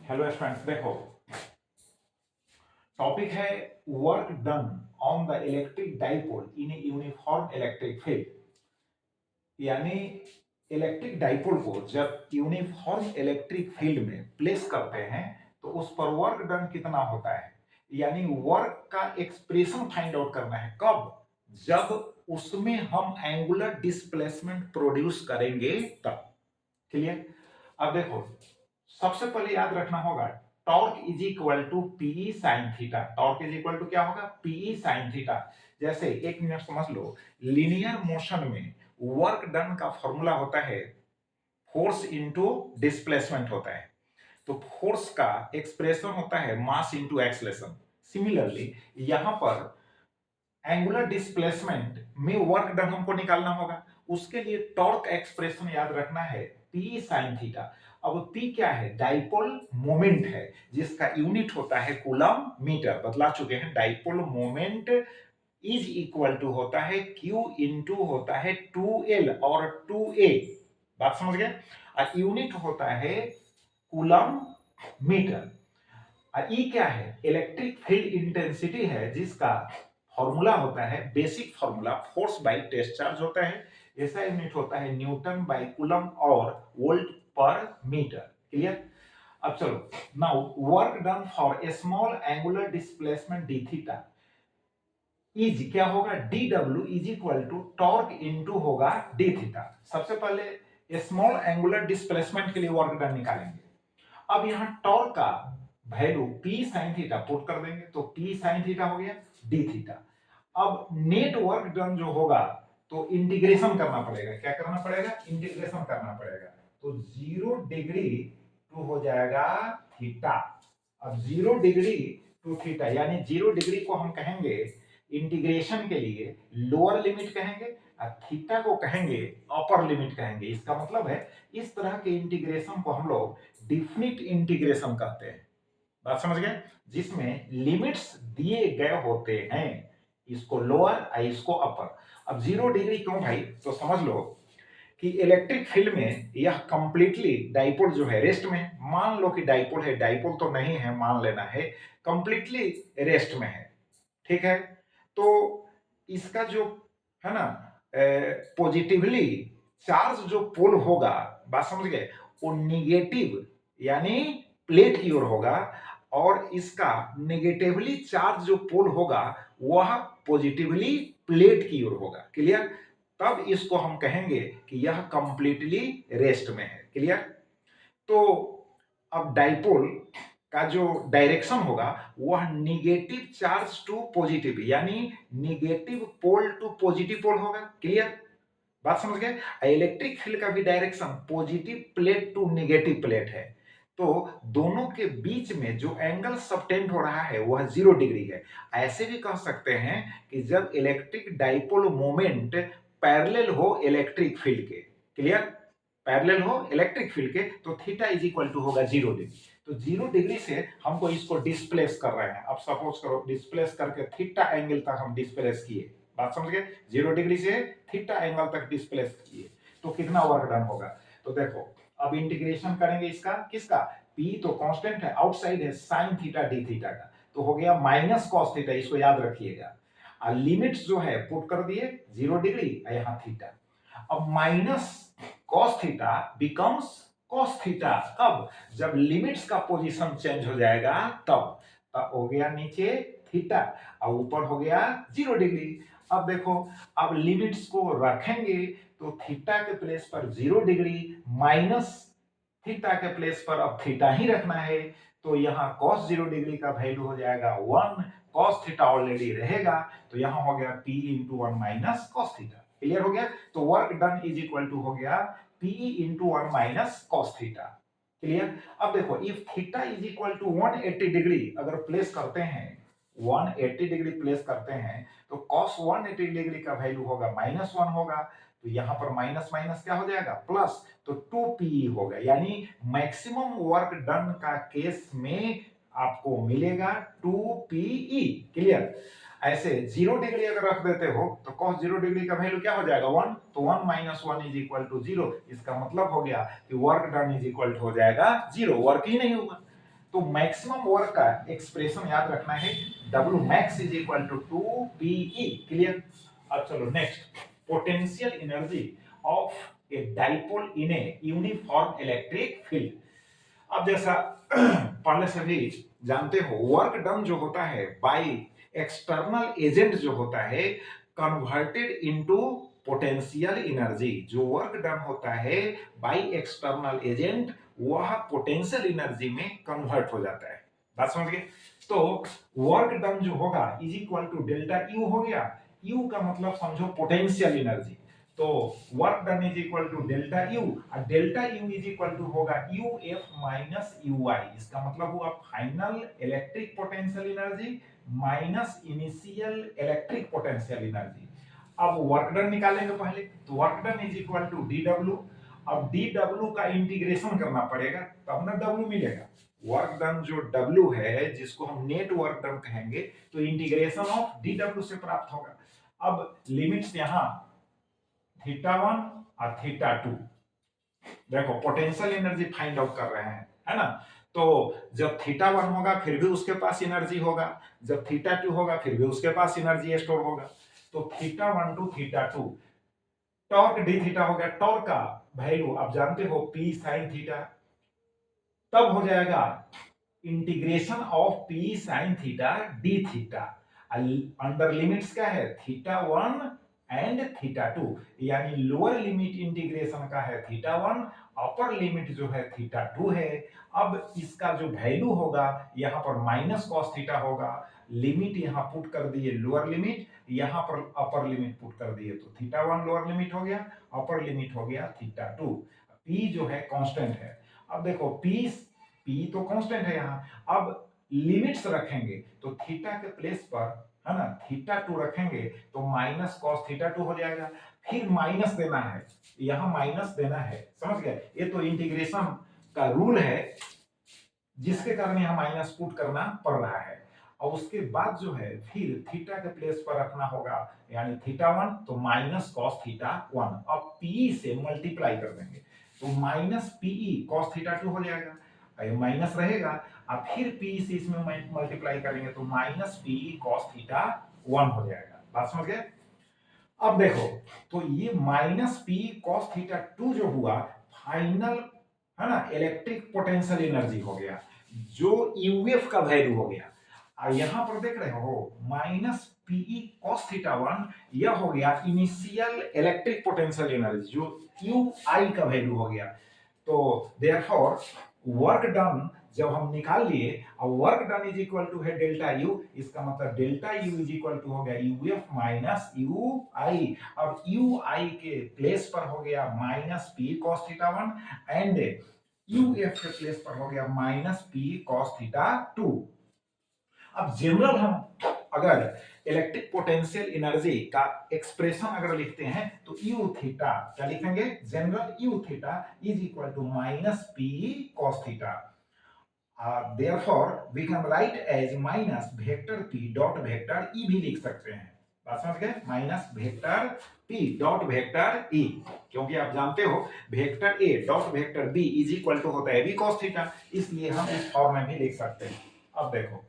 Hello students, देखो topic है work done on the electric dipole in a uniform electric field. यानी electric dipole को जब uniform electric field में place करते हैं तो उस पर वर्क डन कितना होता है, यानी वर्क का एक्सप्रेशन फाइंड आउट करना है। कब? जब उसमें हम एंगुलर डिस्प्लेसमेंट प्रोड्यूस करेंगे तब। क्लियर? अब देखो, सबसे पहले याद रखना होगा torque is equal to PE sine theta. Torque is equal to क्या होगा? PE sine theta. जैसे एक मिनट समझ लो, लीनियर मोशन में वर्क डन का फॉर्मूला होता है फोर्स इनटू डिस्प्लेसमेंट होता है। तो फोर्स का एक्सप्रेशन होता है मास इनटू एक्सलेशन। सिमिलरली यहां पर एंगुलर डिस्प्लेसमेंट में वर्क डन हमको निकालना होगा। उसके लिए टॉर्क एक्सप्रेशन याद रखना है पी साइन थीटा। अब पी क्या है? डाइपोल मोमेंट है, जिसका यूनिट होता है कूलम मीटर। बतला चुके हैं, dipole moment is equal to होता है Q इंटू होता है 2L और 2A। बात समझ गए? और यूनिट होता है कूलम मीटर। ई क्या है? इलेक्ट्रिक फील्ड इंटेंसिटी है, जिसका फॉर्मूला होता है, basic formula force by test charge होता है। ऐसा यूनिट होता है न्यूटन बाय कूलम और वोल्ट पर मीटर। क्लियर? अब चलो, now work done for a small angular displacement d theta is क्या होगा? डी डब्ल्यू is equal to torque into होगा डी थीटा। सबसे पहले स्मॉल एंगुलर डिस्प्लेसमेंट के लिए वर्क डन निकालेंगे। अब यहां टॉर्क का value P sine theta put कर देंगे, तो पी साइन थीटा हो गया डी थीटा। अब नेट वर्क डन जो होगा तो इंटीग्रेशन करना पड़ेगा। क्या करना पड़ेगा? इंटीग्रेशन करना पड़ेगा। तो 0 डिग्री टू हो जाएगा थीटा। अब 0 डिग्री टू थीटा, यानी 0 डिग्री को हम कहेंगे इंटीग्रेशन के लिए लोअर लिमिट कहेंगे, और थीटा को कहेंगे अपर लिमिट कहेंगे। इसका मतलब है इस तरह के इंटीग्रेशन को हम लोग डिफिनिट इंटीग्रेशन कहते हैं। बात समझ गए? जिसमें लिमिट्स दिए गए होते हैं, इसको लोअर और इसको अपर। अब 0 डिग्री क्यों भाई? तो समझ लो कि इलेक्ट्रिक फील्ड में यह कंप्लीटली डाइपोल जो है रेस्ट में है। मान लो कि डाइपोल है, डाइपोल तो नहीं है, मान लेना है कंप्लीटली रेस्ट में है। ठीक है? तो इसका जो है ना पॉजिटिवली चार्ज जो पोल होगा, बात समझ गए, वो निगेटिव यानी प्लेट की ओर होगा, और इसका नेगेटिवली चार्ज जो पोल होगा वह पॉजिटिवली प्लेट की ओर होगा। क्लियर? तब इसको हम कहेंगे कि यह कंप्लीटली रेस्ट में है। क्लियर? तो अब डाइपोल का जो डायरेक्शन होगा वह निगेटिव चार्ज टू पॉजिटिव, यानी negative pole to positive pole होगा। क्लियर? बात समझ गए? इलेक्ट्रिक फील्ड का भी direction positive plate to negative plate है। तो दोनों के बीच में जो एंगल सबटेंड हो रहा है वह 0 डिग्री है। ऐसे भी कह सकते हैं कि जब इलेक्ट्रिक डाइपोल मोमेंट पैरेलल हो इलेक्ट्रिक फील्ड के, क्लियर, पैरेलल हो इलेक्ट्रिक फील्ड के, तो थीटा इज इक्वल टू होगा 0 डिग्री। तो 0 डिग्री से हमको इसको डिस्प्लेस कर रहे हैं। अब सपोज करो डिस्प्लेस करके थीटा एंगल तक हम डिस्प्लेस किए। बात समझ गए? 0 डिग्री से थीटा एंगल तक डिस्प्लेस किए तो कितना वर्क डन होगा? तो देखो, अब इंटीग्रेशन करेंगे इसका, किसका? पी तो कांस्टेंट है, आउटसाइड है साइन थीटा डी थीटा का, तो हो गया माइनस कॉस थीटा। इसको याद रखिएगा। और लिमिट्स जो है पुट कर दिए 0 डिग्री, यहाँ थीटा। अब minus cos theta becomes cos theta. कब? जब लिमिट्स का पोजीशन चेंज हो जाएगा तब। तब हो गया नीचे थीटा और ऊपर हो गया 0 डिग्री। अब देखो, अब लिमिट्स को रखेंगे तो थीटा के प्लेस पर 0 डिग्री माइनस थीटा के प्लेस पर अब थीटा ही रखना है। तो यहाँ cos 0 डिग्री का वैल्यू हो जाएगा 1, cos थीटा ऑलरेडी रहेगा, तो यहाँ हो गया P into 1 minus cos theta. Clear हो गया? तो work done is equal to हो गया P into 1 minus cos theta. Clear? अब देखो, if theta is equal to 180 degree अगर प्लेस करते हैं, 180 डिग्री प्लेस करते हैं, तो cos 180 डिग्री का वैल्यू होगा -1 होगा। तो यहां पर माइनस माइनस क्या हो जाएगा? प्लस। तो 2PE होगा, यानी मैक्सिमम वर्क डन का केस में आपको मिलेगा 2PE। क्लियर? ऐसे 0 डिग्री अगर रख देते हो तो cos 0 डिग्री का वैल्यू क्या हो जाएगा? 1। तो 1 माइनस 1 इज इक्वल टू 0। इसका मतलब हो गया कि work done is equal to हो जाएगा 0, वर्क ही नहीं होगा। तो मैक्सिमम वर्क का एक्सप्रेशन याद रखना है, W max is equal to 2PE। Clear? अब चलो next, potential energy of a dipole in a uniform electric field. अब जैसा पहले से भी जानते हो, वर्क डन जो होता है बाय एक्सटर्नल एजेंट जो होता है कन्वर्टेड इनटू पोटेंशियल एनर्जी। जो वर्क डन होता है बाय एक्सटर्नल एजेंट वह पोटेंशियल एनर्जी में कन्वर्ट हो जाता है। बात समझ गए? तो वर्क डन जो होगा is equal to delta U हो गया। यू का मतलब समझो पोटेंशियल एनर्जी, तो work done is equal to delta U, और delta U is equal to होगा U F minus U I. इसका मतलब हुआ final electric potential energy minus initial electric potential energy. अब वर्क डन निकालेंगे पहले, तो work done is equal to D W. अब डी डब्ल्यू का इंटीग्रेशन करना पड़ेगा तब ना डब्ल्यू मिलेगा। वर्क डन जो डब्ल्यू है जिसको हम नेट वर्क डन कहेंगे, तो इंटीग्रेशन ऑफ डी डब्ल्यू से प्राप्त होगा। अब लिमिट्स यहां θ1 और θ2, देखो पोटेंशियल एनर्जी फाइंड आउट कर रहे हैं, है ना? तो जब θ1 होगा फिर भी उसके पास एनर्जी होगा, जब θ2 होगा फिर भी उसके पास एनर्जी स्टोर होगा। तो θ1 टू θ2 टॉर्क डी थीटा हो गया। टॉर्क का वैल्यू आप जानते हो P sin थीटा, तब हो जाएगा integration of P sin theta D theta. Under limits क्या है? θ1 एंड θ2, यानी लोअर लिमिट इंटीग्रेशन का है θ1, अपर लिमिट जो है θ2 है। अब इसका जो वैल्यू होगा यहाँ पर माइनस कॉस थीटा होगा। लिमिट यहाँ पुट कर दिए लोअर लिमिट, यहाँ पर अपर लिमिट पुट कर दिए, तो θ1 लोअर लिमिट हो गया, अपर लिमिट हो गया θ2। P जो है कांस्टेंट है। अब देखो P तो कांस्टेंट है यहाँ। अब लिमिट्स रखेंगे तो थीटा के प्लेस पर, है ना, θ2 रखेंगे तो माइनस कॉस θ2 हो जाएगा। फिर माइनस देना है, यहां माइनस देना है, समझ गए? ये तो इंटीग्रेशन का रूल है जिसके कारण यहां माइनस पुट करना पड़ रहा है। और उसके बाद जो है फिर थीटा के प्लेस पर रखना होगा, यानी θ1 तो माइनस कॉस θ1। अब P से मल्टीप्लाई कर देंगे तो माइनस PE कॉस θ2 हो जाएगा, माइनस रहेगा। अब फिर P से इसमें मल्टीप्लाई करेंगे तो माइनस PE कॉस θ1 हो जाएगा। बात समझ गए? अब देखो, तो ये माइनस P कॉस θ2 जो हुआ फाइनल, है ना, इलेक्ट्रिक पोटेंशियल एनर्जी हो गया, जो यूएफ का वैल्यू हो गया। और यहां पर देख रहे हो माइनस PE cos θ1, यह हो गया इनिशियल इलेक्ट्रिक पोटेंशियल एनर्जी जो UI का वैल्यू हो गया। तो देयरफॉर वर्क डन जब हम निकाल लिए, और work done is equal to है डेल्टा यू, इसका मतलब delta U is equal to हो गया यूएफ माइनस यू आई। अब यू आई के प्लेस पर हो गया minus P cos θ1 and U F के प्लेस पर हो गया माइनस पी कॉस θ2। अब जनरल हम अगर इलेक्ट्रिक पोटेंशियल एनर्जी का एक्सप्रेशन अगर लिखते हैं तो यू थीटा क्या लिखेंगे? General U theta is equal to minus P cos theta. therefore we can write as minus vector p dot vector e भी लिख सकते हैं। बात समझ गए? Minus vector p dot vector e, क्योंकि आप जानते हो vector a dot vector b is equal to होता है v cos थीटा, इसलिए हम इस फॉर्म में भी लिख सकते हैं। अब देखो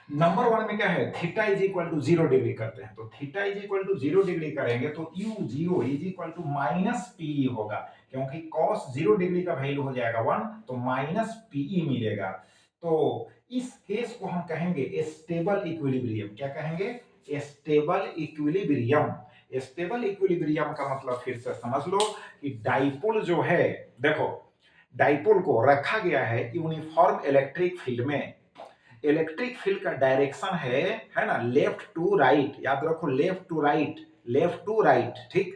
नंबर 1 में क्या है? Theta is equal to 0 degree करते हैं, तो theta is equal to 0 degree करेंगे तो u0 is equal to minus P होगा, क्योंकि cos 0 डिग्री का वैल्यू हो जाएगा 1, तो माइनस पी मिलेगा। तो इस केस को हम कहेंगे स्टेबल इक्विलिब्रियम। क्या कहेंगे? Stable equilibrium. स्टेबल इक्विलिब्रियम का मतलब फिर से समझ लो कि डाइपोल जो है, देखो डाइपोल को रखा गया है यूनिफॉर्म इलेक्ट्रिक फील्ड में। इलेक्ट्रिक फील्ड का डायरेक्शन है ना, लेफ्ट टू राइट, याद रखो left to right, left to right, ठीक,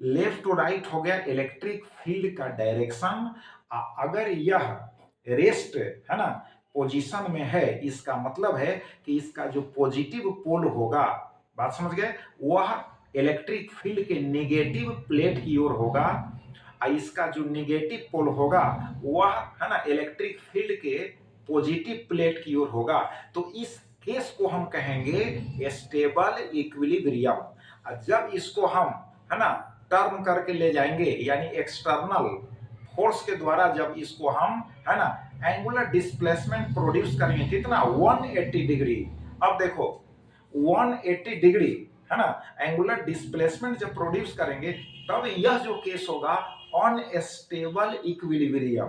लेफ्ट टू राइट हो गया इलेक्ट्रिक फील्ड का डायरेक्शन। अगर यह रेस्ट, है ना, पोजीशन में है, इसका मतलब है कि इसका जो पॉजिटिव पोल होगा, बात समझ गए, वह इलेक्ट्रिक फील्ड के नेगेटिव प्लेट की ओर होगा, और इसका जो नेगेटिव पोल होगा वह, है ना, इलेक्ट्रिक फील्ड के पॉजिटिव प्लेट की ओर होगा। तो इस केस को हम कहेंगे स्टेबल इक्विलिब्रियम। जब इसको हम, है ना, टर्न करके ले जाएंगे, यानी एक्सटर्नल फोर्स के द्वारा जब इसको हम, है ना, एंगुलर डिस्प्लेसमेंट प्रोड्यूस करेंगे कितना 180 डिग्री। अब देखो 180 डिग्री, है ना, एंगुलर डिस्प्लेसमेंट जब प्रोड्यूस करेंगे तब यह जो केस होगा अनस्टेबल इक्विलिब्रियम।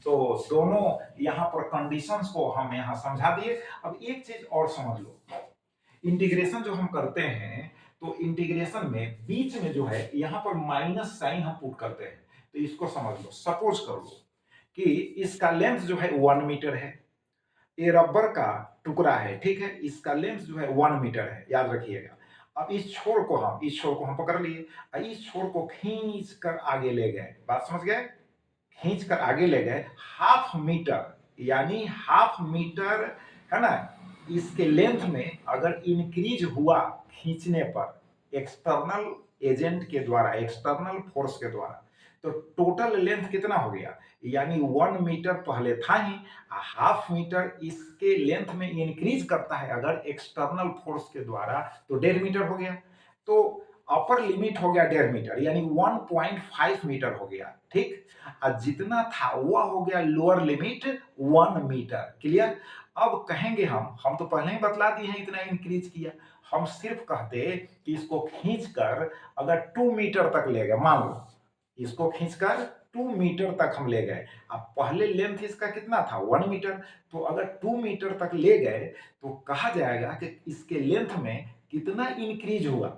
तो दोनों यहां पर कंडीशंस को हम यहां समझा दिए। अब एक चीज और समझ लो, इंटीग्रेशन जो हम करते हैं तो इंटीग्रेशन में बीच में जो है यहां पर माइनस साइन हम पुट करते हैं। तो इसको समझ लो, सपोज कर लो कि इसका लेंथ जो है 1 मीटर है, ये रबर का टुकड़ा है, ठीक है, इसका लेंथ जो है 1 मीटर है, याद रखिएगा। अब इस छोर को हम पकड़ लिए और इस छोर को खींच कर आगे ले गए, बात समझ गए, खींच कर आगे ले गए 1/2 मीटर, यानी 1/2 मीटर, है ना, इसके लेंथ में अगर इंक्रीज हुआ खींचने पर एक्सटर्नल एजेंट के द्वारा, एक्सटर्नल फोर्स के द्वारा, तो टोटल लेंथ कितना हो गया, यानी 1 मीटर पहले था ही, 1/2 मीटर इसके लेंथ में इंक्रीज करता है अगर एक्सटर्नल फोर्स के द्वारा, तो 1.5 मीटर हो गया। तो अपर लिमिट हो गया 1.5 मीटर, यानी 1.5 मीटर हो गया, ठीक। और जितना था वह हो गया लोअर लिमिट 1 मीटर। क्लियर। अब कहेंगे हम तो पहले ही बतला दिए हैं इतना इंक्रीज किया, हम सिर्फ कहते कि इसको खींचकर अगर 2 मीटर तक ले गए, मान लो इसको खींचकर 2 मीटर तक हम ले गए। अब पहले लेंथ इसका कितना था 1 मीटर, तो अगर 2 मीटर तक ले गए तो कहा जाएगा कि इसके लेंथ में कितना इंक्रीज हुआ,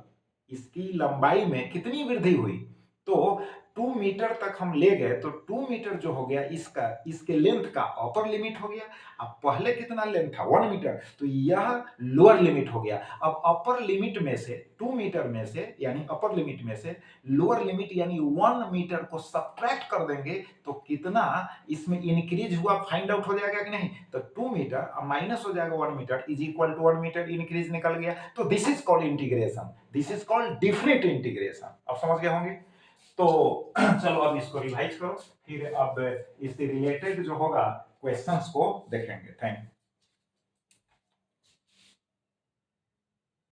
इसकी लंबाई में कितनी वृद्धि हुई। तो 2 मीटर तक हम ले गए तो 2 मीटर जो हो गया इसका, इसके लेंथ का अपर लिमिट हो गया। अब पहले कितना लेंथ था 1 मीटर, तो यह लोअर लिमिट हो गया। अब अपर लिमिट में से 2 मीटर में से, यानी अपर लिमिट में से लोअर लिमिट यानी 1 मीटर को सब्ट्रैक्ट कर देंगे तो कितना इसमें इंक्रीज हुआ फाइंड आउट हो जाएगा कि नहीं। तो 2 मीटर माइनस हो जाएगा 1 metre is equal to 1 metre increase निकल गया। तो this is called integration, this is called different integration. अब समझ गए होंगे। तो चलो अब इसको रिवाइज करो, फिर अब इससे रिलेटेड जो होगा क्वेश्चंस को देखेंगे। Thank you.